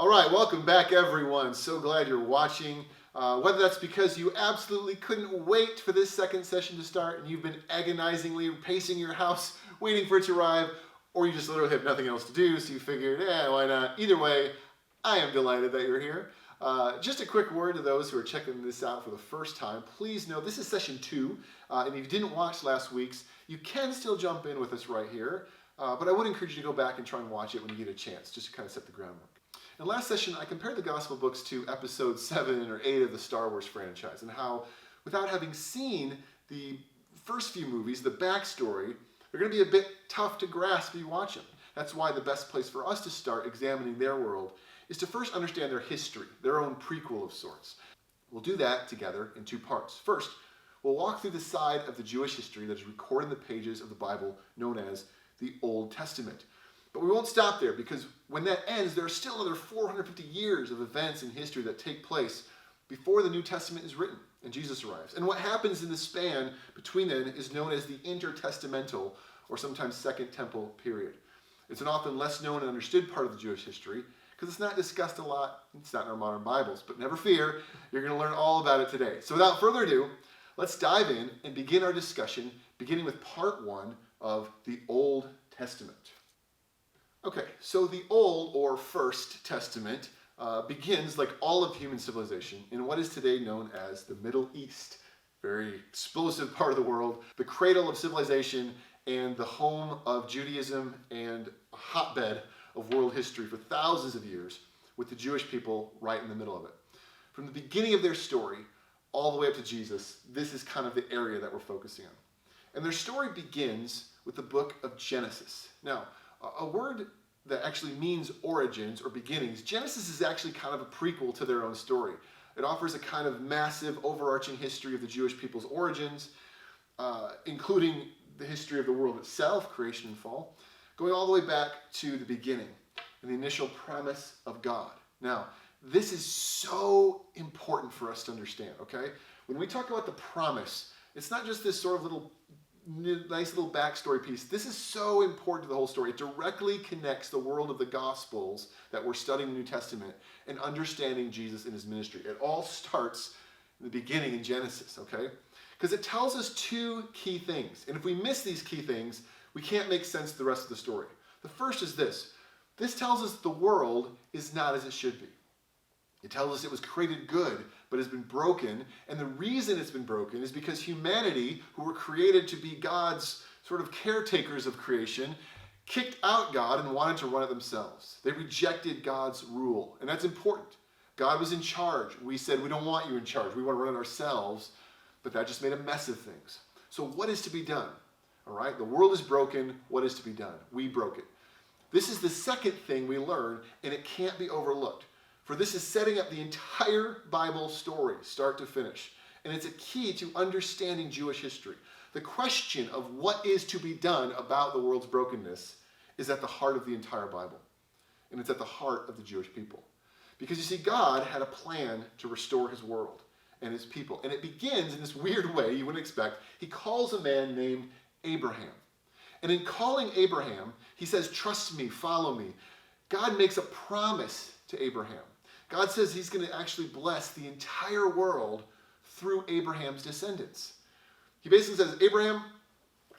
All right, welcome back everyone. So glad you're watching. Whether that's because you absolutely couldn't wait for this second session to start and you've been agonizingly pacing your house waiting for it to arrive, or you just literally have nothing else to do, so you figured, why not? Either way, I am delighted that you're here. Just a quick word to those who are checking this out for the first time. Please know this is session 2, and if you didn't watch last week's, you can still jump in with us right here, but I would encourage you to go back and try and watch it when you get a chance, just to kind of set the groundwork. In last session, I compared the Gospel books to episode 7 or 8 of the Star Wars franchise, and how, without having seen the first few movies, the backstory, they're going to be a bit tough to grasp if you watch them. That's why the best place for us to start examining their world is to first understand their history, their own prequel of sorts. We'll do that together in 2 parts. First, we'll walk through the side of the Jewish history that is recorded in the pages of the Bible known as the Old Testament. But we won't stop there, because when that ends, there are still another 450 years of events in history that take place before the New Testament is written and Jesus arrives. And what happens in the span between then is known as the inter-testamental, or sometimes Second Temple period. It's an often less known and understood part of the Jewish history, because it's not discussed a lot. It's not in our modern Bibles, but never fear, you're going to learn all about it today. So without further ado, let's dive in and begin our discussion, beginning with part 1 of the Old Testament. Okay, so the Old, or First Testament, begins, like all of human civilization, in what is today known as the Middle East. Very explosive part of the world, the cradle of civilization, and the home of Judaism, and a hotbed of world history for thousands of years, with the Jewish people right in the middle of it. From the beginning of their story, all the way up to Jesus, this is kind of the area that we're focusing on. And their story begins with the book of Genesis. Now, a word that actually means origins or beginnings. Genesis is actually kind of a prequel to their own story. It offers a kind of massive overarching history of the Jewish people's origins, including the history of the world itself, creation and fall, going all the way back to the beginning and the initial premise of God. Now, this is so important for us to understand, okay? When we talk about the promise, it's not just this sort of nice little backstory piece. This is so important to the whole story. It directly connects the world of the Gospels that we're studying in the New Testament and understanding Jesus and his ministry. It all starts in the beginning in Genesis, okay? Because it tells us 2 key things. And if we miss these key things, we can't make sense of the rest of the story. The first is this. This tells us the world is not as it should be. It tells us it was created good, but has been broken. And the reason it's been broken is because humanity, who were created to be God's sort of caretakers of creation, kicked out God and wanted to run it themselves. They rejected God's rule. And that's important. God was in charge. We said, we don't want you in charge. We want to run it ourselves. But that just made a mess of things. So what is to be done? All right, the world is broken. What is to be done? We broke it. This is the second thing we learn, and it can't be overlooked. For this is setting up the entire Bible story, start to finish. And it's a key to understanding Jewish history. The question of what is to be done about the world's brokenness is at the heart of the entire Bible. And it's at the heart of the Jewish people. Because you see, God had a plan to restore his world and his people. And it begins in this weird way you wouldn't expect. He calls a man named Abraham. And in calling Abraham, he says, trust me, follow me. God makes a promise to Abraham. God says he's going to actually bless the entire world through Abraham's descendants. He basically says, Abraham,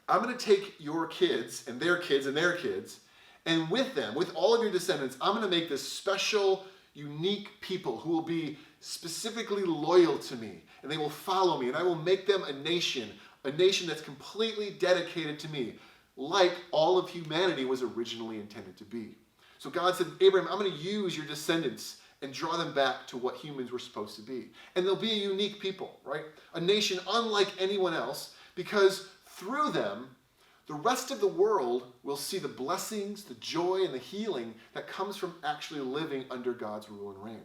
I'm going to take your kids and their kids and their kids, and with them, with all of your descendants, I'm going to make this special, unique people who will be specifically loyal to me, and they will follow me, and I will make them a nation that's completely dedicated to me, like all of humanity was originally intended to be. So God said, Abraham, I'm going to use your descendants and draw them back to what humans were supposed to be. And they'll be a unique people, right? A nation unlike anyone else, because through them, the rest of the world will see the blessings, the joy, and the healing that comes from actually living under God's rule and reign.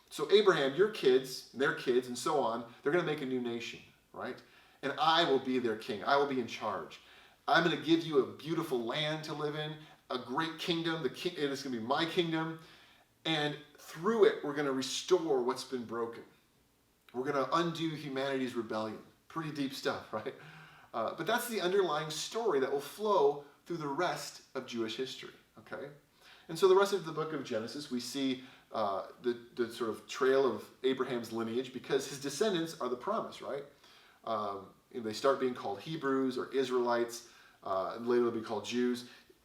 So Abraham, your kids, their kids, and so on, they're going to make a new nation, right? And I will be their king. I will be in charge. I'm going to give you a beautiful land to live in, a great kingdom. It is going to be my kingdom. And through it, we're going to restore what's been broken. We're going to undo humanity's rebellion. Pretty deep stuff, right? But that's the underlying story that will flow through the rest of Jewish history, okay? And so the rest of the book of Genesis, we see the sort of trail of Abraham's lineage because his descendants are the promise, right? And they start being called Hebrews or Israelites, and later they'll be called Jews.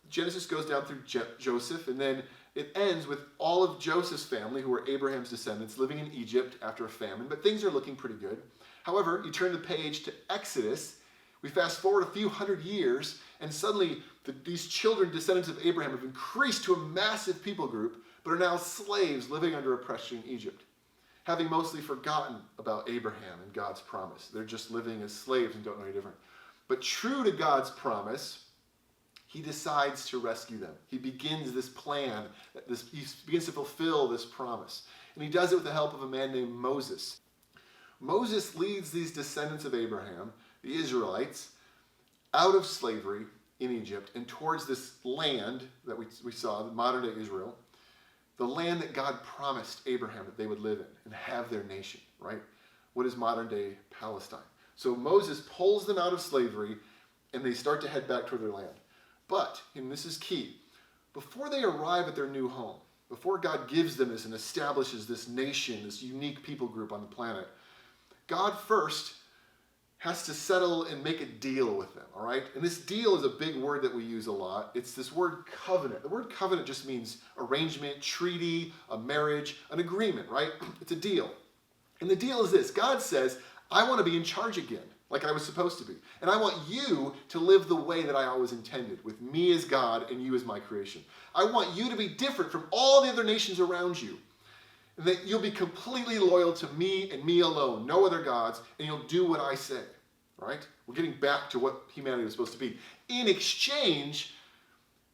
Genesis goes down through Joseph, and then it ends with all of Joseph's family, who were Abraham's descendants, living in Egypt after a famine. But things are looking pretty good. However, you turn the page to Exodus. We fast forward a few hundred years, and suddenly these children, descendants of Abraham, have increased to a massive people group, but are now slaves living under oppression in Egypt, having mostly forgotten about Abraham and God's promise. They're just living as slaves and don't know any different. But true to God's promise, he decides to rescue them. He begins this plan. He begins to fulfill this promise. And he does it with the help of a man named Moses. Moses leads these descendants of Abraham, the Israelites, out of slavery in Egypt and towards this land that we saw, the modern-day Israel, the land that God promised Abraham that they would live in and have their nation, right? What is modern-day Palestine? So Moses pulls them out of slavery, and they start to head back toward their land. But, and this is key, before they arrive at their new home, before God gives them this and establishes this nation, this unique people group on the planet, God first has to settle and make a deal with them, all right? And this deal is a big word that we use a lot. It's this word covenant. The word covenant just means arrangement, treaty, a marriage, an agreement, right? It's a deal. And the deal is this. God says, I want to be in charge again, like I was supposed to be. And I want you to live the way that I always intended, with me as God and you as my creation. I want you to be different from all the other nations around you. And that you'll be completely loyal to me and me alone, no other gods, and you'll do what I say, right? We're getting back to what humanity was supposed to be. In exchange,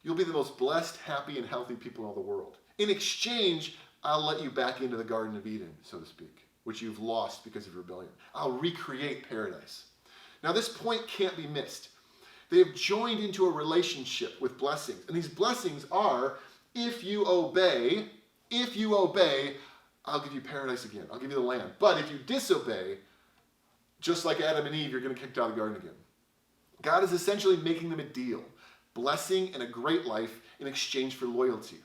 you'll be the most blessed, happy, and healthy people in all the world. In exchange, I'll let you back into the Garden of Eden, so to speak, which you've lost because of rebellion. I'll recreate paradise. Now, this point can't be missed. They have joined into a relationship with blessings. And these blessings are, if you obey, I'll give you paradise again. I'll give you the land. But if you disobey, just like Adam and Eve, you're going to get kicked out of the garden again. God is essentially making them a deal, blessing and a great life in exchange for loyalty.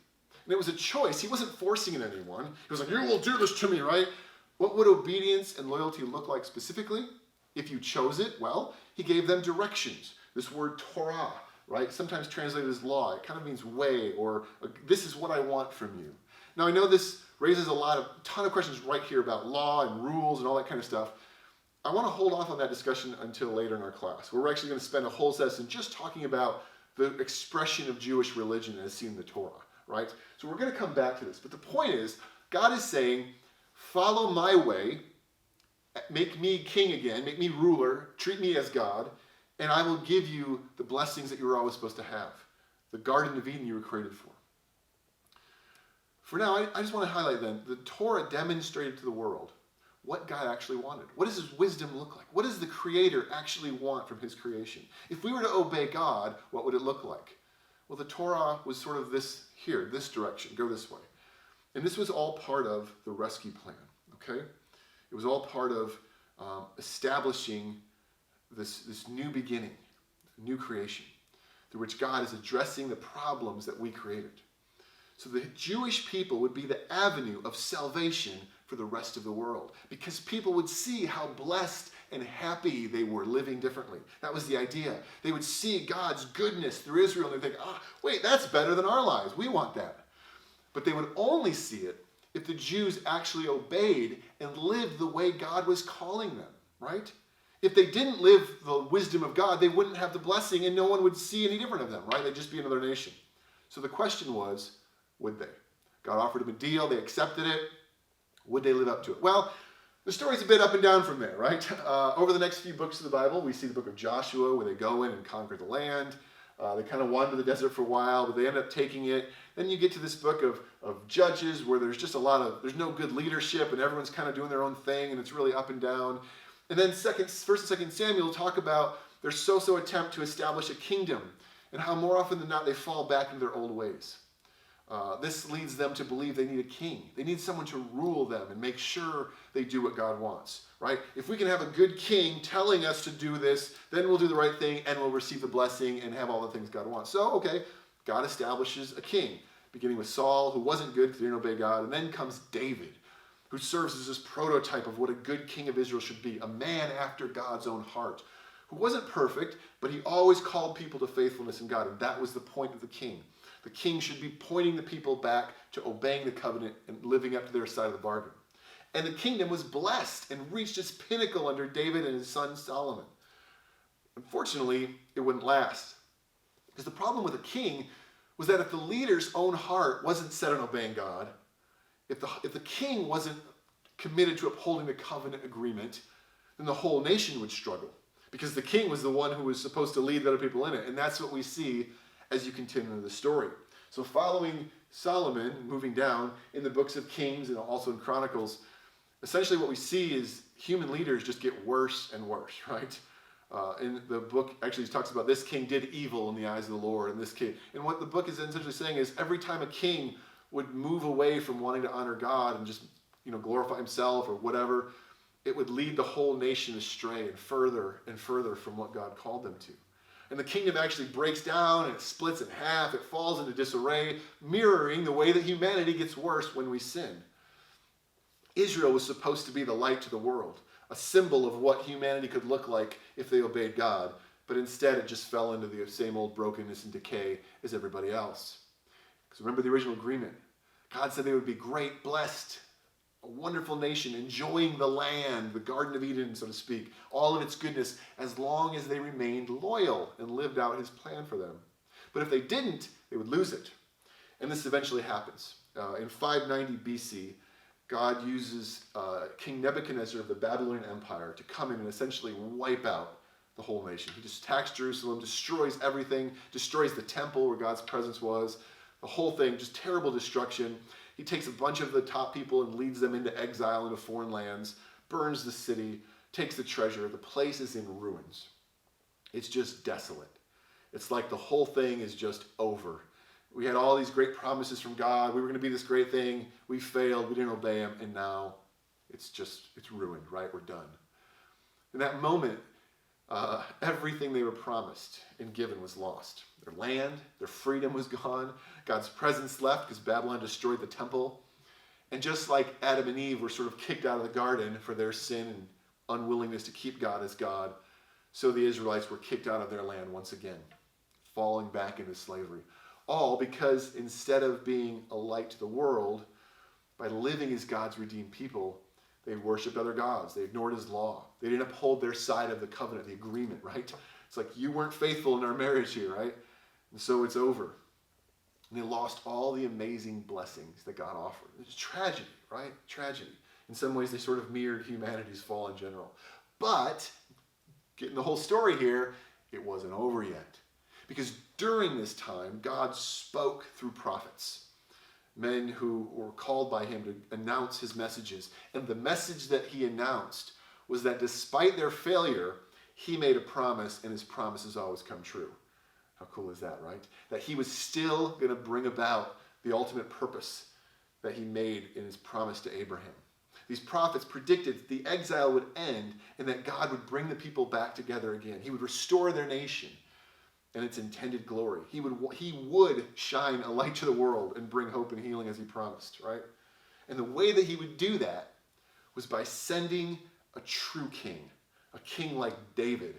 And it was a choice. He wasn't forcing it on anyone. He was like, you will do this to me, right? What would obedience and loyalty look like specifically? If you chose it, well, he gave them directions. This word Torah, right? Sometimes translated as law. It kind of means way, or this is what I want from you. Now, I know this raises a ton of questions right here about law and rules and all that kind of stuff. I want to hold off on that discussion until later in our class. We're actually going to spend a whole session just talking about the expression of Jewish religion as seen in the Torah, right? So we're going to come back to this. But the point is, God is saying, follow my way, make me king again, make me ruler, treat me as God, and I will give you the blessings that you were always supposed to have. The Garden of Eden you were created for. For now, I just want to highlight then, the Torah demonstrated to the world what God actually wanted. What does his wisdom look like? What does the Creator actually want from his creation? If we were to obey God, what would it look like? Well, the Torah was sort of this here, this direction, go this way. And this was all part of the rescue plan, okay? It was all part of establishing this new beginning, new creation, through which God is addressing the problems that we created. So the Jewish people would be the avenue of salvation for the rest of the world, because people would see how blessed and happy they were living differently. That was the idea. They would see God's goodness through Israel, and they'd think, wait, that's better than our lives. We want that. But they would only see it if the Jews actually obeyed and lived the way God was calling them, right? If they didn't live the wisdom of God, they wouldn't have the blessing, and no one would see any different of them, right? They'd just be another nation. So the question was, would they? God offered them a deal. They accepted it. Would they live up to it? Well, the story's a bit up and down from there, right? Over the next few books of the Bible, we see the book of Joshua, where they go in and conquer the land. They kind of wander the desert for a while, but they end up taking it. Then you get to this book of Judges, where there's just there's no good leadership, and everyone's kind of doing their own thing, and it's really up and down. And then 1st and 2nd Samuel talk about their so-so attempt to establish a kingdom, and how more often than not they fall back into their old ways. This leads them to believe they need a king. They need someone to rule them and make sure they do what God wants, right? If we can have a good king telling us to do this, then we'll do the right thing and we'll receive the blessing and have all the things God wants. So, okay, God establishes a king. beginning with Saul, who wasn't good because he didn't obey God, and then comes David, who serves as this prototype of what a good king of Israel should be, a man after God's own heart, who wasn't perfect, but he always called people to faithfulness in God, and that was the point of the king. The king should be pointing the people back to obeying the covenant and living up to their side of the bargain. And the kingdom was blessed and reached its pinnacle under David and his son Solomon. Unfortunately, it wouldn't last. Because the problem with a king was that if the leader's own heart wasn't set on obeying God, if the king wasn't committed to upholding the covenant agreement, then the whole nation would struggle. Because the king was the one who was supposed to lead the other people in it. And that's what we see as you continue the story. So following Solomon, moving down in the books of Kings and also in Chronicles, essentially what we see is human leaders just get worse and worse, right? In the book, actually talks about this king did evil in the eyes of the Lord, and this king. And what the book is essentially saying is every time a king would move away from wanting to honor God and just glorify himself or whatever, it would lead the whole nation astray and further from what God called them to. And the kingdom actually breaks down and it splits in half. It falls into disarray, mirroring the way that humanity gets worse when we sin. Israel was supposed to be the light to the world, a symbol of what humanity could look like if they obeyed God, but instead it just fell into the same old brokenness and decay as everybody else. Because remember the original agreement. God said they would be great, blessed, a wonderful nation, enjoying the land, the Garden of Eden, so to speak, all of its goodness, as long as they remained loyal and lived out his plan for them. But if they didn't, they would lose it. And this eventually happens. In 590 BC, God uses King Nebuchadnezzar of the Babylonian Empire to come in and essentially wipe out the whole nation. He just attacks Jerusalem, destroys everything, destroys the temple where God's presence was, the whole thing, just terrible destruction. He takes a bunch of the top people and leads them into exile into foreign lands, burns the city, takes the treasure. The place is in ruins. It's just desolate. It's like the whole thing is just over. We had all these great promises from God. We were going to be this great thing. We failed. We didn't obey him. And now it's ruined, right? We're done. In that moment, everything they were promised and given was lost. Their land, their freedom was gone. God's presence left because Babylon destroyed the temple. And just like Adam and Eve were sort of kicked out of the garden for their sin and unwillingness to keep God as God, so the Israelites were kicked out of their land once again, falling back into slavery. All because instead of being a light to the world, by living as God's redeemed people, they worshipped other gods. They ignored his law. They didn't uphold their side of the covenant, the agreement, right? It's like, you weren't faithful in our marriage here, right? And so it's over. And they lost all the amazing blessings that God offered. It's tragedy, right? Tragedy. In some ways, they sort of mirrored humanity's fall in general. But, getting the whole story here, it wasn't over yet. Because during this time, God spoke through prophets, men who were called by him to announce his messages. And the message that he announced was that despite their failure, he made a promise, and his promises always come true. How cool is that, right? That he was still going to bring about the ultimate purpose that he made in his promise to Abraham. These prophets predicted that the exile would end and that God would bring the people back together again. He would restore their nation and its intended glory. He would shine a light to the world and bring hope and healing as he promised, right? And the way that he would do that was by sending a true king, a king like David,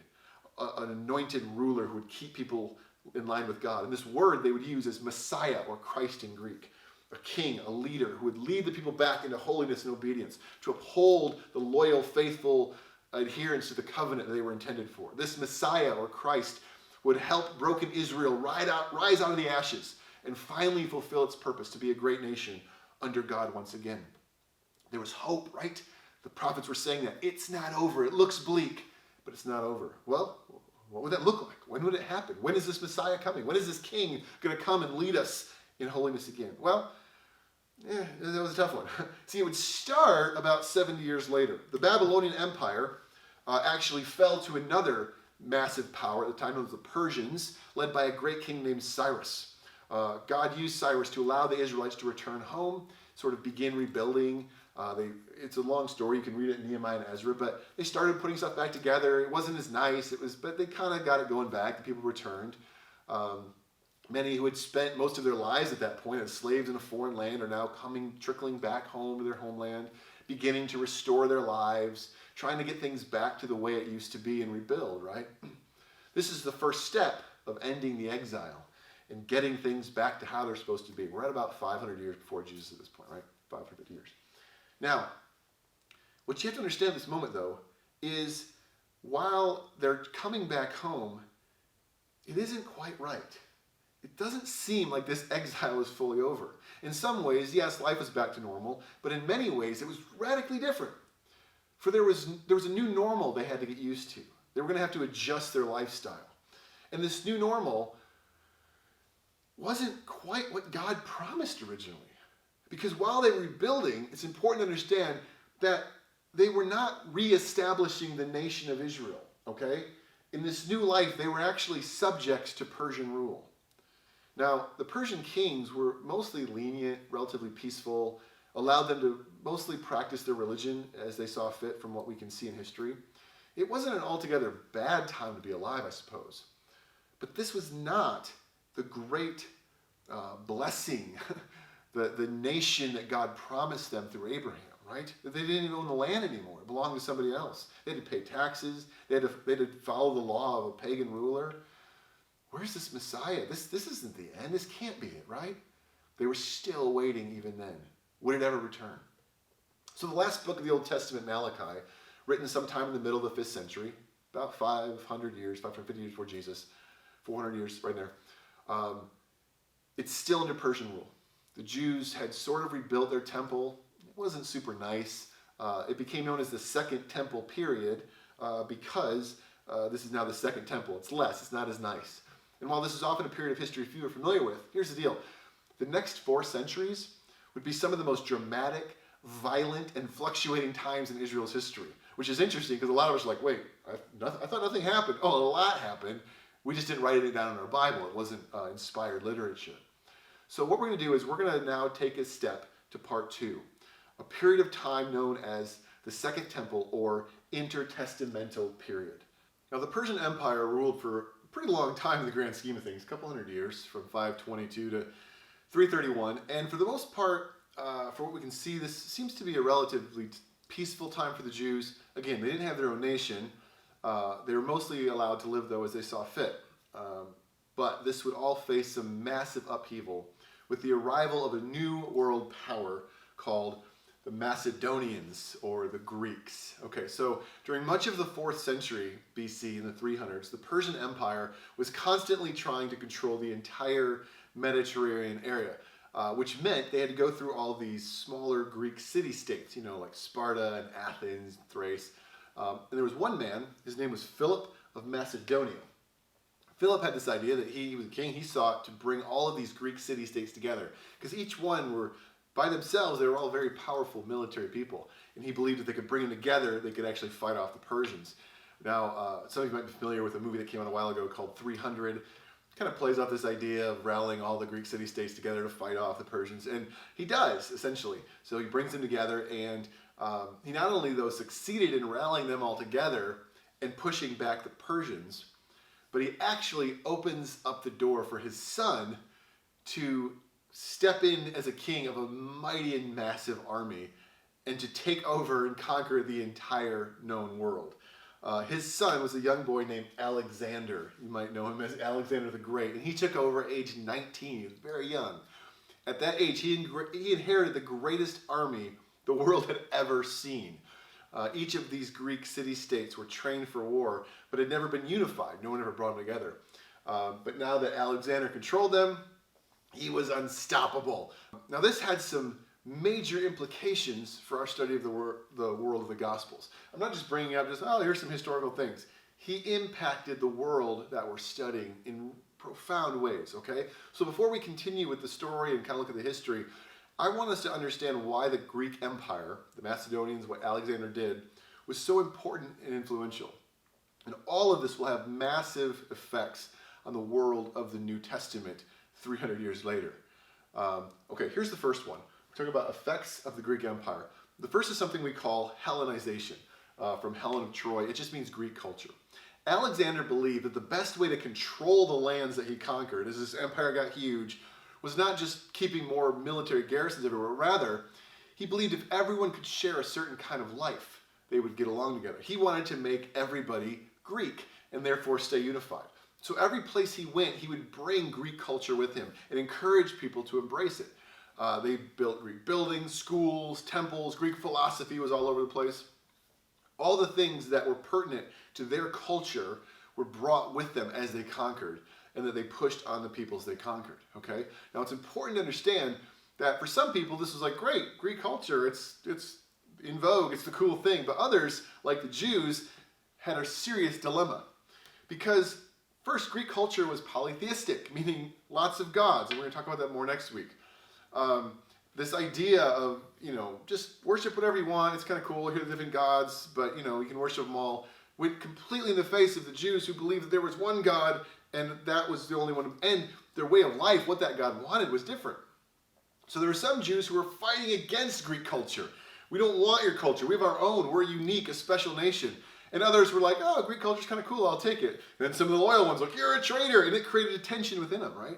an anointed ruler who would keep people in line with God. And this word they would use as Messiah, or Christ in Greek. A king, a leader who would lead the people back into holiness and obedience, to uphold the loyal, faithful adherence to the covenant that they were intended for. This Messiah, or Christ, would help broken Israel rise out of the ashes and finally fulfill its purpose to be a great nation under God once again. There was hope, right? The prophets were saying that. It's not over. It looks bleak, but it's not over. Well, what would that look like? When would it happen? When is this Messiah coming? When is this king going to come and lead us in holiness again? Well, that was a tough one. See, it would start about 70 years later. The Babylonian Empire actually fell to another massive power at the time. It was the Persians, led by a great king named Cyrus. God used Cyrus to allow the Israelites to return home, sort of begin rebuilding. It's a long story. You can read it in Nehemiah and Ezra, but they started putting stuff back together. It wasn't as nice, but they kind of got it going back. The people returned. Many who had spent most of their lives at that point as slaves in a foreign land are now trickling back home to their homeland, beginning to restore their lives, trying to get things back to the way it used to be and rebuild, right? This is the first step of ending the exile and getting things back to how they're supposed to be. We're at about 500 years before Jesus at this point, right? 550 years. Now, what you have to understand at this moment, though, is while they're coming back home, it isn't quite right. It doesn't seem like this exile is fully over. In some ways, yes, life is back to normal, but in many ways, it was radically different. For there was a new normal they had to get used to. They were going to have to adjust their lifestyle. And this new normal wasn't quite what God promised originally. Because while they were rebuilding, it's important to understand that they were not reestablishing the nation of Israel, okay? In this new life, they were actually subjects to Persian rule. Now, the Persian kings were mostly lenient, relatively peaceful, allowed them to mostly practice their religion as they saw fit from what we can see in history. It wasn't an altogether bad time to be alive, I suppose. But this was not the great blessing, the nation that God promised them through Abraham, right? That they didn't even own the land anymore. It belonged to somebody else. They had to pay taxes. They had to follow the law of a pagan ruler. Where's this Messiah? This isn't the end. This can't be it, right? They were still waiting even then. Would it ever return? So the last book of the Old Testament, Malachi, written sometime in the middle of the 5th century, about 500 years, 550 years before Jesus, 400 years right there, it's still under Persian rule. The Jews had sort of rebuilt their temple. It wasn't super nice. It became known as the Second Temple period because this is now the Second Temple. It's less. It's not as nice. And while this is often a period of history few are familiar with, here's the deal. The next 4 centuries would be some of the most dramatic, violent, and fluctuating times in Israel's history, which is interesting because a lot of us are like, wait, I thought nothing happened. Oh, a lot happened. We just didn't write it down in our Bible. It wasn't inspired literature. So what we're going to do is we're going to now take a step to part 2, a period of time known as the Second Temple or inter-testamental period. Now the Persian Empire ruled for a pretty long time in the grand scheme of things, a couple hundred years, from 522 to 331, and for the most part, for what we can see, this seems to be a relatively peaceful time for the Jews. Again, they didn't have their own nation. They were mostly allowed to live, though, as they saw fit. But this would all face some massive upheaval with the arrival of a new world power called the Macedonians, or the Greeks. Okay, so during much of the 4th century BC in the 300s, the Persian Empire was constantly trying to control the entire Mediterranean area, which meant they had to go through all these smaller Greek city-states, like Sparta and Athens, Thrace. And there was one man, his name was Philip of Macedonia. Philip had this idea that he was a king. He sought to bring all of these Greek city-states together because each one were, by themselves, they were all very powerful military people. And he believed if they could bring them together, they could actually fight off the Persians. Now, some of you might be familiar with a movie that came out a while ago called 300. It kind of plays off this idea of rallying all the Greek city-states together to fight off the Persians. And he does, essentially. So he brings them together, and he not only, though, succeeded in rallying them all together and pushing back the Persians, but he actually opens up the door for his son to step in as a king of a mighty and massive army and to take over and conquer the entire known world. His son was a young boy named Alexander. You might know him as Alexander the Great. And he took over at age 19. He was very young. At that age, he inherited the greatest army the world had ever seen. Each of these Greek city-states were trained for war, but had never been unified. No one ever brought them together. But now that Alexander controlled them, he was unstoppable. Now this had some major implications for our study of the world of the Gospels. I'm not just bringing up here's some historical things. He impacted the world that we're studying in profound ways, okay? So before we continue with the story and kind of look at the history, I want us to understand why the Greek Empire, the Macedonians, what Alexander did, was so important and influential. And all of this will have massive effects on the world of the New Testament 300 years later. Okay, here's the first one. We're talking about effects of the Greek Empire. The first is something we call Hellenization, from Helen of Troy. It just means Greek culture. Alexander believed that the best way to control the lands that he conquered, as his empire got huge, was not just keeping more military garrisons everywhere. Rather, he believed if everyone could share a certain kind of life, they would get along together. He wanted to make everybody Greek and therefore stay unified. So every place he went, he would bring Greek culture with him and encourage people to embrace it. They built Greek buildings, schools, temples. Greek philosophy was all over the place. All the things that were pertinent to their culture were brought with them as they conquered, and that they pushed on the peoples they conquered. Okay? Now it's important to understand that for some people this was like, great, Greek culture, it's in vogue, it's the cool thing. But others, like the Jews, had a serious dilemma. Because first, Greek culture was polytheistic, meaning lots of gods, and we're going to talk about that more next week. This idea of, just worship whatever you want, it's kind of cool, here are the different gods, but, you can worship them all, went completely in the face of the Jews who believed that there was one God, and that was the only one, and their way of life, what that God wanted, was different. So there were some Jews who were fighting against Greek culture. We don't want your culture, we have our own, we're unique, a special nation. And others were like, oh, Greek culture's kind of cool, I'll take it. And then some of the loyal ones were like, you're a traitor, and it created a tension within them, right?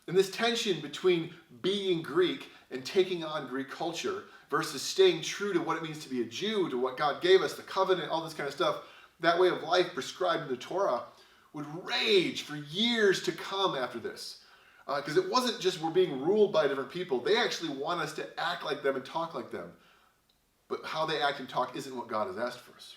And this tension between being Greek and taking on Greek culture versus staying true to what it means to be a Jew, to what God gave us, the covenant, all this kind of stuff, that way of life prescribed in the Torah would rage for years to come after this. Because it wasn't just we're being ruled by different people. They actually want us to act like them and talk like them. But how they act and talk isn't what God has asked for us.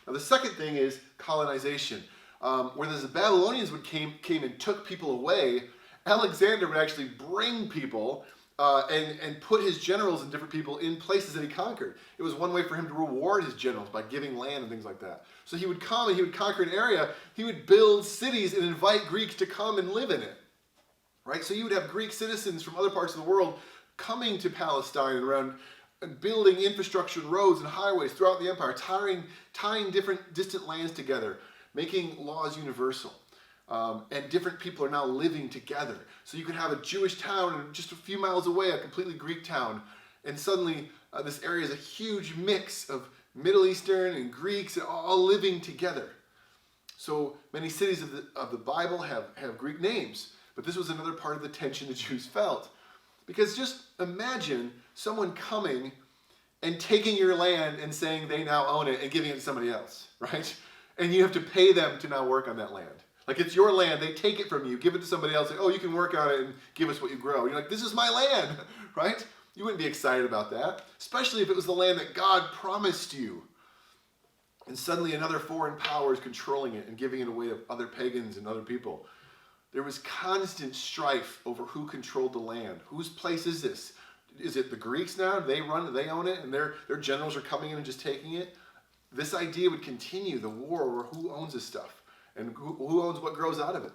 Now the second thing is colonization. Where the Babylonians came and took people away, Alexander would actually bring people and put his generals and different people in places that he conquered. It was one way for him to reward his generals by giving land and things like that. So he would come and he would conquer an area, he would build cities and invite Greeks to come and live in it. Right? So you would have Greek citizens from other parts of the world coming to Palestine and around and building infrastructure and roads and highways throughout the empire, tying different distant lands together, making laws universal. And different people are now living together. So you could have a Jewish town and just a few miles away, a completely Greek town. And suddenly this area is a huge mix of Middle Eastern and Greeks all living together. So many cities of the Bible have Greek names. But this was another part of the tension the Jews felt. Because just imagine someone coming and taking your land and saying they now own it and giving it to somebody else, right? And you have to pay them to now work on that land. Like it's your land, they take it from you, give it to somebody else, like, oh, you can work on it and give us what you grow. You're like, this is my land, right? You wouldn't be excited about that, especially if it was the land that God promised you. And suddenly another foreign power is controlling it and giving it away to other pagans and other people. There was constant strife over who controlled the land. Whose place is this? Is it the Greeks now? They run it, they own it, and their generals are coming in and just taking it? This idea would continue, the war over who owns this stuff and who owns what grows out of it.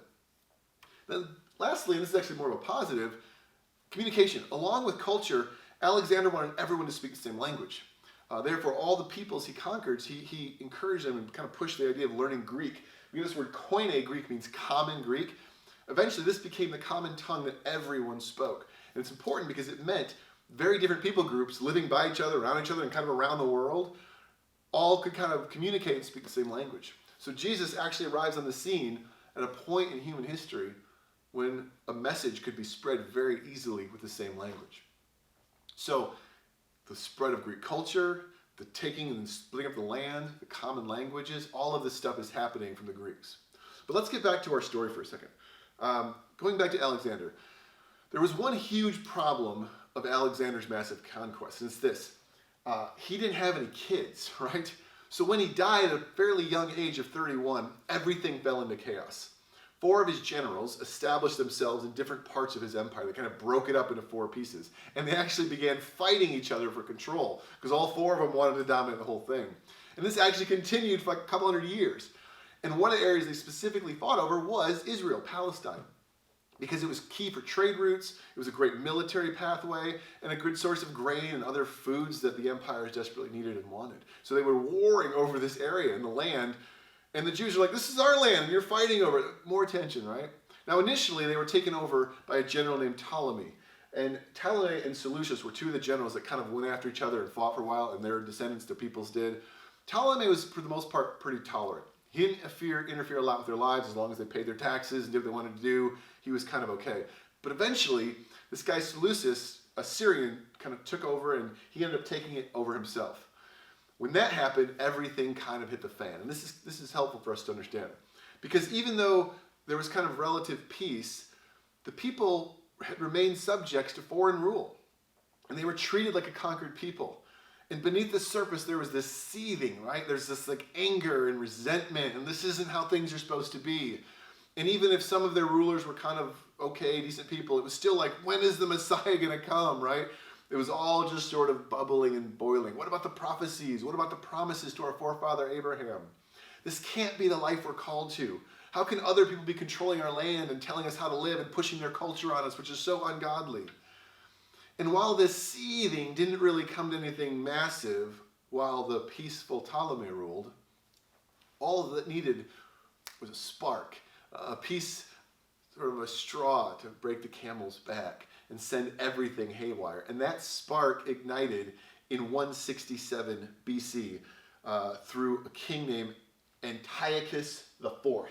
Then lastly, and this is actually more of a positive, communication. Along with culture, Alexander wanted everyone to speak the same language. Therefore, all the peoples he conquered, he encouraged them and kind of pushed the idea of learning Greek. Because this word koine Greek means common Greek. Eventually, this became the common tongue that everyone spoke. And it's important because it meant very different people groups living by each other, around each other, and kind of around the world, all could kind of communicate and speak the same language. So Jesus actually arrives on the scene at a point in human history when a message could be spread very easily with the same language. So the spread of Greek culture, the taking and splitting up the land, the common languages, all of this stuff is happening from the Greeks. But let's get back to our story for a second. Going back to Alexander, there was one huge problem of Alexander's massive conquest, and it's this. He didn't have any kids, right? So when he died at a fairly young age of 31, everything fell into chaos. 4 of his generals established themselves in different parts of his empire. They kind of broke it up into 4 pieces. And they actually began fighting each other for control, because all 4 of them wanted to dominate the whole thing. And this actually continued for like a couple hundred years. And one of the areas they specifically fought over was Israel, Palestine. Because it was key for trade routes, it was a great military pathway, and a good source of grain and other foods that the empires desperately needed and wanted. So they were warring over this area and the land, and the Jews are like, this is our land, and you're fighting over it. More tension, right? Now initially they were taken over by a general named Ptolemy. And Ptolemy and Seleucus were 2 of the generals that kind of went after each other and fought for a while, and their descendants, the peoples, did. Ptolemy was, for the most part, pretty tolerant. He didn't interfere a lot with their lives as long as they paid their taxes and did what they wanted to do. He was kind of okay. But eventually, this guy Seleucus, a Syrian, kind of took over, and he ended up taking it over himself. When that happened, everything kind of hit the fan. And this is helpful for us to understand. Because even though there was kind of relative peace, the people had remained subjects to foreign rule. And they were treated like a conquered people. And beneath the surface, there was this seething, right? There's this like anger and resentment, and this isn't how things are supposed to be. And even if some of their rulers were kind of okay, decent people, it was still like, when is the Messiah going to come, right? It was all just sort of bubbling and boiling. What about the prophecies? What about the promises to our forefather Abraham? This can't be the life we're called to. How can other people be controlling our land and telling us how to live and pushing their culture on us, which is so ungodly? And while this seething didn't really come to anything massive while the peaceful Ptolemy ruled, all that needed was a spark, a piece, sort of a straw to break the camel's back and send everything haywire. And that spark ignited in 167 BC through a king named Antiochus IV,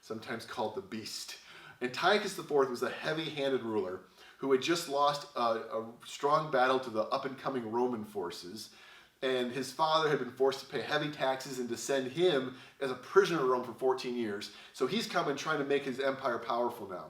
sometimes called the Beast. Antiochus IV was a heavy-handed ruler who had just lost a strong battle to the up-and-coming Roman forces, and his father had been forced to pay heavy taxes and to send him as a prisoner to Rome for 14 years. So he's coming trying to make his empire powerful now.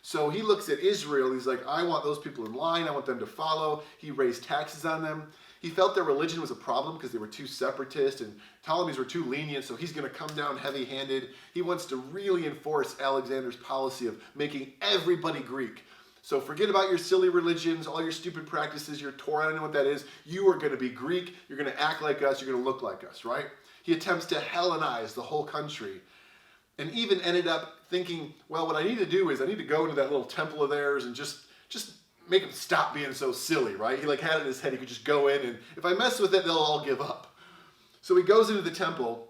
So he looks at Israel, he's like, I want those people in line, I want them to follow. He raised taxes on them. He felt their religion was a problem because they were too separatist and Ptolemies were too lenient, so he's going to come down heavy-handed. He wants to really enforce Alexander's policy of making everybody Greek. So forget about your silly religions, all your stupid practices, your Torah, I don't know what that is. You are going to be Greek, you're going to act like us, you're going to look like us, right? He attempts to Hellenize the whole country and even ended up thinking, well, what I need to do is I need to go into that little temple of theirs and just make them stop being so silly, right? He like had it in his head he could just go in and if I mess with it, they'll all give up. So he goes into the temple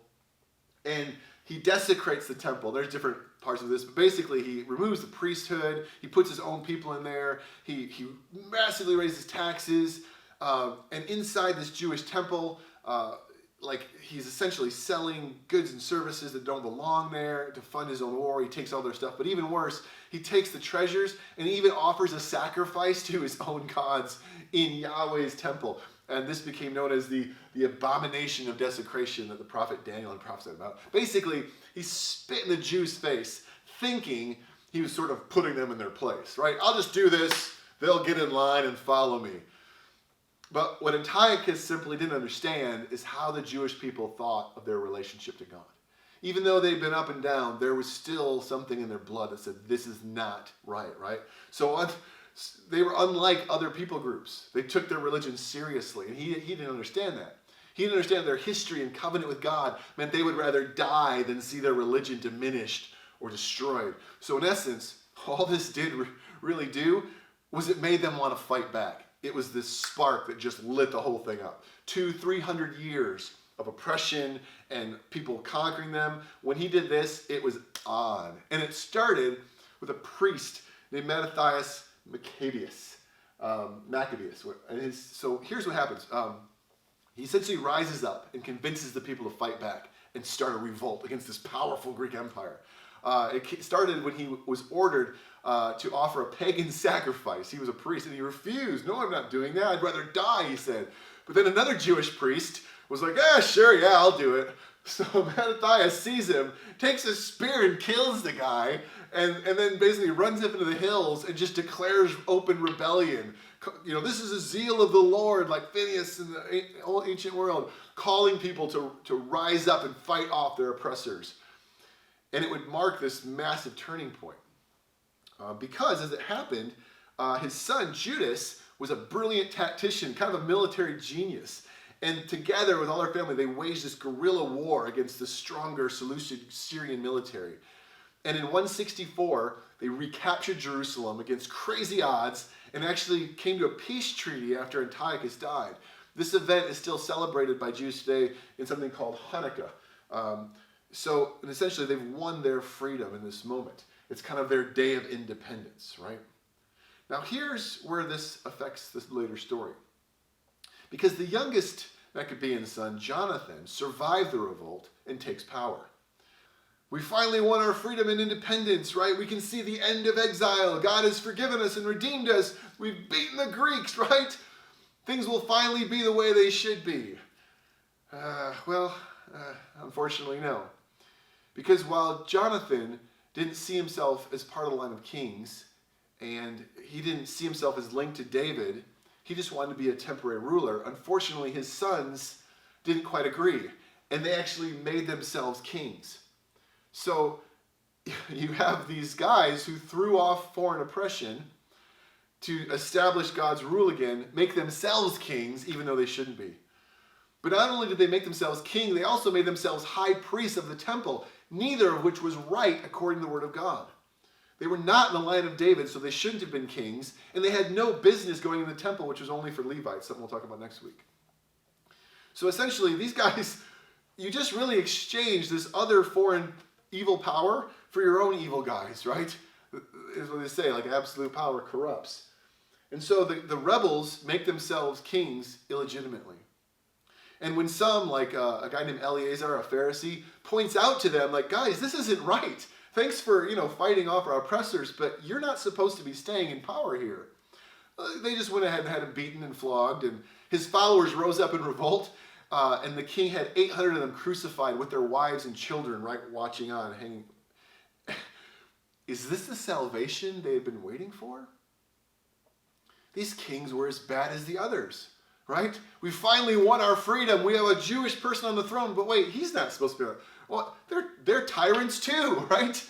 and he desecrates the temple. There's different parts of this, but basically he removes the priesthood, he puts his own people in there, he massively raises taxes, and inside this Jewish temple, like he's essentially selling goods and services that don't belong there to fund his own war. He takes all their stuff, but even worse, he takes the treasures and he even offers a sacrifice to his own gods in Yahweh's temple. And this became known as the abomination of desecration that the prophet Daniel had prophesied about. Basically, he spit in the Jews' face, thinking he was sort of putting them in their place, right? I'll just do this, they'll get in line and follow me. But what Antiochus simply didn't understand is how the Jewish people thought of their relationship to God. Even though they'd been up and down, there was still something in their blood that said, this is not right? So they were unlike other people groups. They took their religion seriously, and he didn't understand that. He didn't understand their history and covenant with God meant they would rather die than see their religion diminished or destroyed. So in essence, all this did really do was it made them want to fight back. It was this spark that just lit the whole thing up. 200-300 years of oppression and people conquering them. When he did this, it was on. And it started with a priest named Mattathias Maccabeus. So here's what happens. He essentially rises up and convinces the people to fight back and start a revolt against this powerful Greek empire. It started when he was ordered to offer a pagan sacrifice. He was a priest and he refused. No, I'm not doing that. I'd rather die, he said. But then another Jewish priest was like, sure, yeah, I'll do it. So Mattathias sees him, takes a spear and kills the guy, and then basically runs up into the hills and just declares open rebellion. You know, this is a zeal of the Lord, like Phineas in the old ancient world, calling people to rise up and fight off their oppressors. And it would mark this massive turning point. Because as it happened, his son Judas was a brilliant tactician, kind of a military genius. And together with all their family, they waged this guerrilla war against the stronger Seleucid Syrian military. And in 164, they recaptured Jerusalem against crazy odds and actually came to a peace treaty after Antiochus died. This event is still celebrated by Jews today in something called Hanukkah. And essentially, they've won their freedom in this moment. It's kind of their day of independence, right? Now, here's where this affects this later story. Because the youngest Maccabean son, Jonathan, survived the revolt and takes power. We finally won our freedom and independence, right? We can see the end of exile. God has forgiven us and redeemed us. We've beaten the Greeks, right? Things will finally be the way they should be. Unfortunately, no. Because while Jonathan didn't see himself as part of the line of kings, and he didn't see himself as linked to David, he just wanted to be a temporary ruler. Unfortunately, his sons didn't quite agree, and they actually made themselves kings. So you have these guys who threw off foreign oppression to establish God's rule again, make themselves kings, even though they shouldn't be. But not only did they make themselves king, they also made themselves high priests of the temple, neither of which was right according to the word of God. They were not in the line of David, so they shouldn't have been kings, and they had no business going in the temple, which was only for Levites, something we'll talk about next week. So essentially, these guys, you just really exchanged this other foreign evil power for your own evil guys, right? Is what they say, like absolute power corrupts. And so the rebels make themselves kings illegitimately. And when some, like a guy named Eleazar, a Pharisee, points out to them, like, guys, this isn't right. Thanks for, fighting off our oppressors, but you're not supposed to be staying in power here. They just went ahead and had him beaten and flogged, and his followers rose up in revolt, and the king had 800 of them crucified with their wives and children, right, watching on, hanging. Is this the salvation they had been waiting for? These kings were as bad as the others. Right? We finally won our freedom. We have a Jewish person on the throne, but wait, he's not supposed to be. Well, they're tyrants too, right?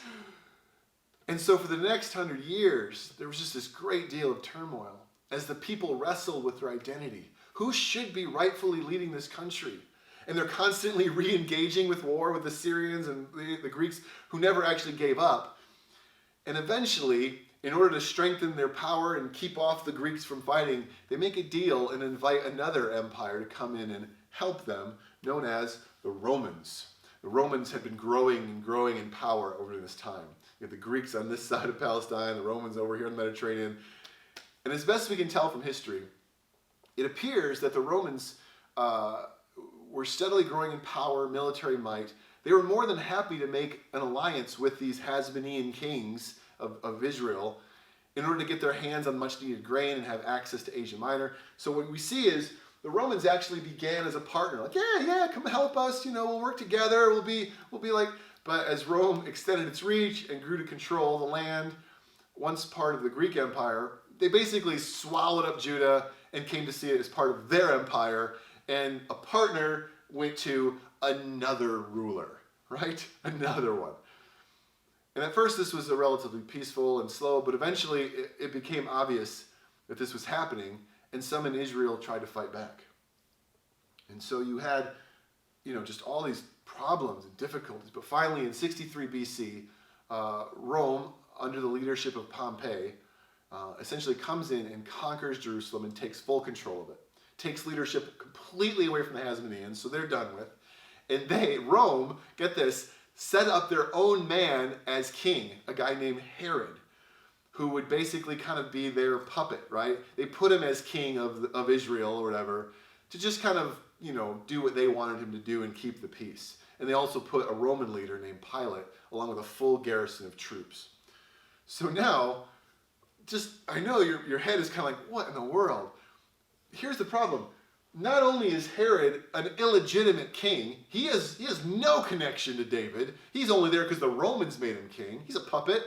And so for the next 100 years, there was just this great deal of turmoil as the people wrestled with their identity. Who should be rightfully leading this country? And they're constantly re-engaging with war with the Syrians and the Greeks who never actually gave up. And eventually, in order to strengthen their power and keep off the Greeks from fighting, they make a deal and invite another empire to come in and help them, known as the Romans. The Romans had been growing and growing in power over this time. You have the Greeks on this side of Palestine, the Romans over here in the Mediterranean. And as best we can tell from history, it appears that the Romans were steadily growing in power, military might. They were more than happy to make an alliance with these Hasmonean kings of Israel in order to get their hands on much needed grain and have access to Asia Minor. So what we see is the Romans actually began as a partner. Like, yeah, come help us, we'll work together, we'll be like, but as Rome extended its reach and grew to control the land, once part of the Greek Empire, they basically swallowed up Judah and came to see it as part of their empire, and a partner went to another ruler, right? Another one. And at first this was a relatively peaceful and slow, but eventually it became obvious that this was happening, and some in Israel tried to fight back. And so you had, just all these problems and difficulties. But finally in 63 BC, Rome, under the leadership of Pompey, essentially comes in and conquers Jerusalem and takes full control of it. Takes leadership completely away from the Hasmoneans, so they're done with. And Rome, get this, set up their own man as king, a guy named Herod, who would basically kind of be their puppet, right? They put him as king of Israel or whatever to just kind of, do what they wanted him to do and keep the peace. And they also put a Roman leader named Pilate along with a full garrison of troops. So now, I know your head is kind of like, what in the world? Here's the problem. Not only is Herod an illegitimate king, he has no connection to David. He's only there because the Romans made him king. He's a puppet.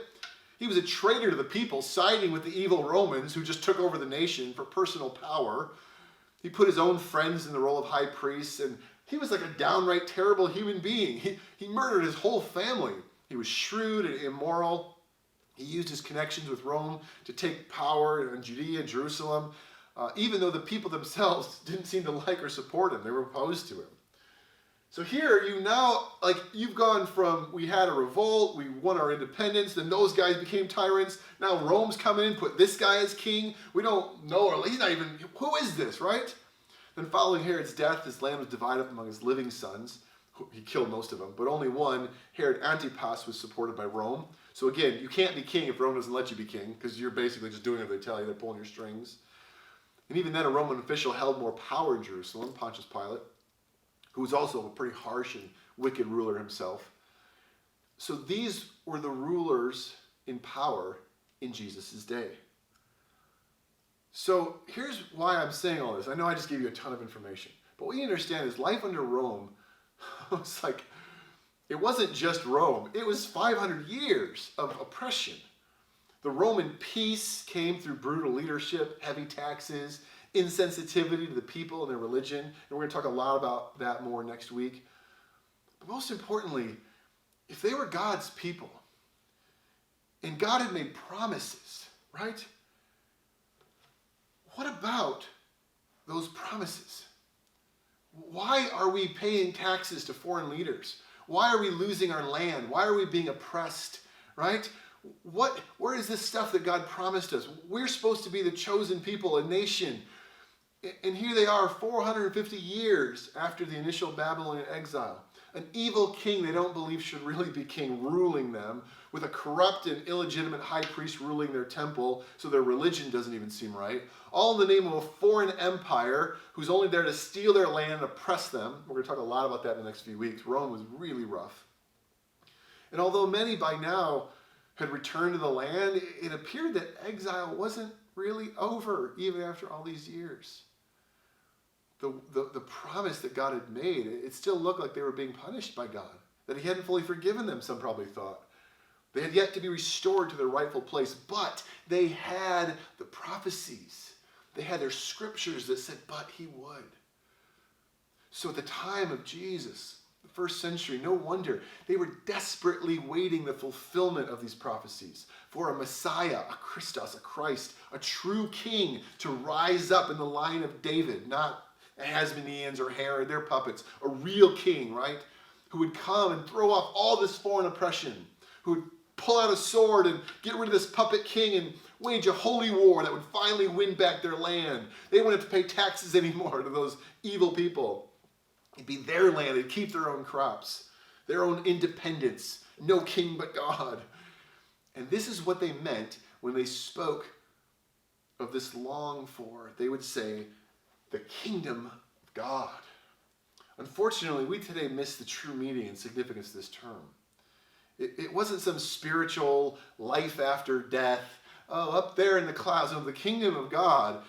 He was a traitor to the people, siding with the evil Romans who just took over the nation for personal power. He put his own friends in the role of high priests, and he was like a downright terrible human being. He murdered his whole family. He was shrewd and immoral. He used his connections with Rome to take power in Judea and Jerusalem. Even though the people themselves didn't seem to like or support him. They were opposed to him. So here, you've gone from, we had a revolt, we won our independence, then those guys became tyrants. Now Rome's coming in, put this guy as king. We don't know, or he's not even, who is this, right? Then following Herod's death, his land was divided up among his living sons. He killed most of them, but only one, Herod Antipas, was supported by Rome. So again, you can't be king if Rome doesn't let you be king, because you're basically just doing what they tell you, they're pulling your strings. And even then, a Roman official held more power in Jerusalem, Pontius Pilate, who was also a pretty harsh and wicked ruler himself. So these were the rulers in power in Jesus' day. So here's why I'm saying all this. I know I just gave you a ton of information. But what you understand is life under Rome was like, it wasn't just Rome. It was 500 years of oppression. The Roman peace came through brutal leadership, heavy taxes, insensitivity to the people and their religion. And we're going to talk a lot about that more next week. But most importantly, if they were God's people, and God had made promises, right? What about those promises? Why are we paying taxes to foreign leaders? Why are we losing our land? Why are we being oppressed, right? Where is this stuff that God promised us? We're supposed to be the chosen people, a nation. And here they are 450 years after the initial Babylonian exile. An evil king they don't believe should really be king ruling them, with a corrupt and illegitimate high priest ruling their temple, so their religion doesn't even seem right. All in the name of a foreign empire who's only there to steal their land and oppress them. We're going to talk a lot about that in the next few weeks. Rome was really rough. And although many by now had returned to the land, it appeared that exile wasn't really over even after all these years. The promise that God had made, it still looked like they were being punished by God, that he hadn't fully forgiven them, some probably thought. They had yet to be restored to their rightful place, but they had the prophecies. They had their scriptures that said, but he would. So at the time of Jesus, the first century, no wonder they were desperately waiting the fulfillment of these prophecies for a Messiah, a Christos, a Christ, a true king to rise up in the line of David, not Hasmoneans or Herod, their puppets, a real king, right? Who would come and throw off all this foreign oppression, who would pull out a sword and get rid of this puppet king and wage a holy war that would finally win back their land. They wouldn't have to pay taxes anymore to those evil people. It'd be their land. They'd keep their own crops, their own independence. No king but God. And this is what they meant when they spoke of this long for. They would say, the kingdom of God. Unfortunately, we today miss the true meaning and significance of this term. It wasn't some spiritual life after death. Oh, up there in the clouds. No, the kingdom of God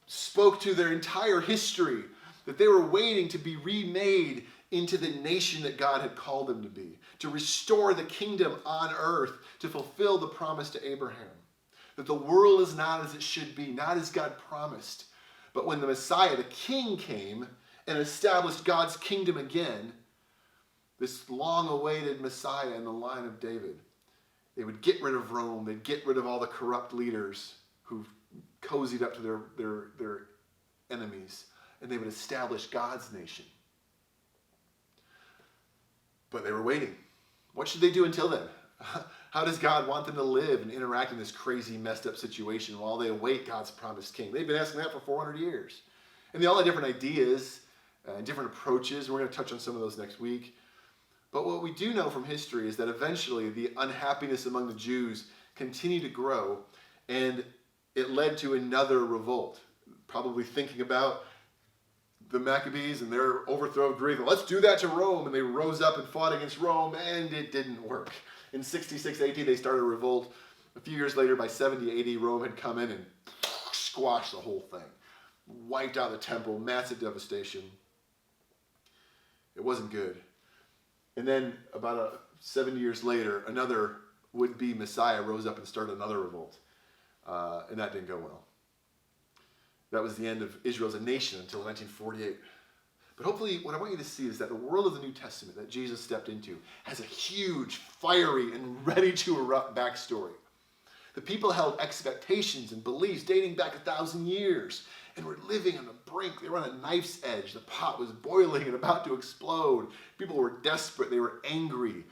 spoke to their entire history, that they were waiting to be remade into the nation that God had called them to be, to restore the kingdom on earth, to fulfill the promise to Abraham. That the world is not as it should be, not as God promised. But when the Messiah, the King, came and established God's kingdom again, this long-awaited Messiah in the line of David, they would get rid of Rome. They'd get rid of all the corrupt leaders who cozied up to their enemies, and they would establish God's nation. But they were waiting. What should they do until then? How does God want them to live and interact in this crazy, messed up situation while they await God's promised king? They've been asking that for 400 years. And they all had different ideas and different approaches. We're going to touch on some of those next week. But what we do know from history is that eventually the unhappiness among the Jews continued to grow, and it led to another revolt. Probably thinking about the Maccabees and their overthrow of Jerusalem. Let's do that to Rome. And they rose up and fought against Rome, and it didn't work. In 66 AD, they started a revolt. A few years later, by 70 AD, Rome had come in and squashed the whole thing. Wiped out the temple, massive devastation. It wasn't good. And then about 70 years later, another would-be Messiah rose up and started another revolt. And that didn't go well. That was the end of Israel as a nation until 1948. But hopefully what I want you to see is that the world of the New Testament that Jesus stepped into has a huge, fiery, and ready to erupt backstory. The people held expectations and beliefs dating back 1,000 years and were living on the brink. They were on a knife's edge. The pot was boiling and about to explode. People were desperate. They were angry,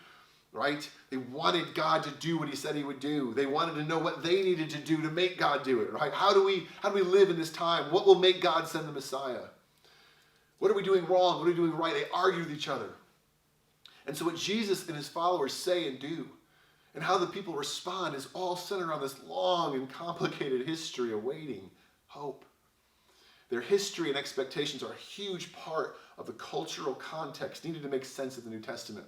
right? They wanted God to do what he said he would do. They wanted to know what they needed to do to make God do it, right? How do we live in this time? What will make God send the Messiah? What are we doing wrong? What are we doing right? They argue with each other. And so what Jesus and his followers say and do, and how the people respond, is all centered on this long and complicated history awaiting hope. Their history and expectations are a huge part of the cultural context needed to make sense of the New Testament.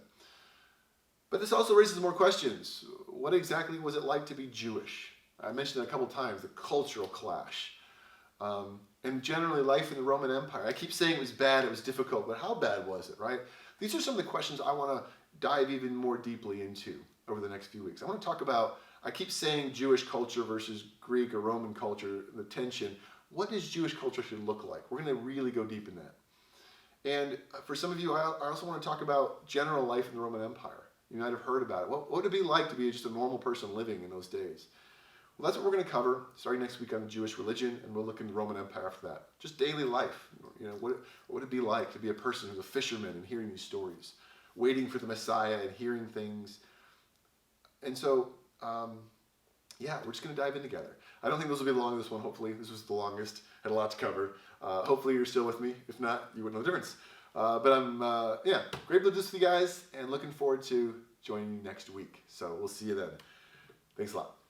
But this also raises more questions. What exactly was it like to be Jewish? I mentioned it a couple times, the cultural clash. And generally life in the Roman Empire. I keep saying it was bad, it was difficult, but how bad was it, right? These are some of the questions I want to dive even more deeply into over the next few weeks. I want to talk about, I keep saying Jewish culture versus Greek or Roman culture, the tension. What does Jewish culture should look like? We're going to really go deep in that. And for some of you, I also want to talk about general life in the Roman Empire. You might have heard about it. What would it be like to be just a normal person living in those days? Well, that's what we're going to cover starting next week on the Jewish religion, and we'll look into the Roman Empire after that. Just daily life. What would it be like to be a person who's a fisherman and hearing these stories, waiting for the Messiah and hearing things. And so, we're just going to dive in together. I don't think this will be the longest one. Hopefully, this was the longest. Had a lot to cover. Hopefully, you're still with me. If not, you wouldn't know the difference. But I'm, great to do this with you guys, and looking forward to joining you next week. So we'll see you then. Thanks a lot.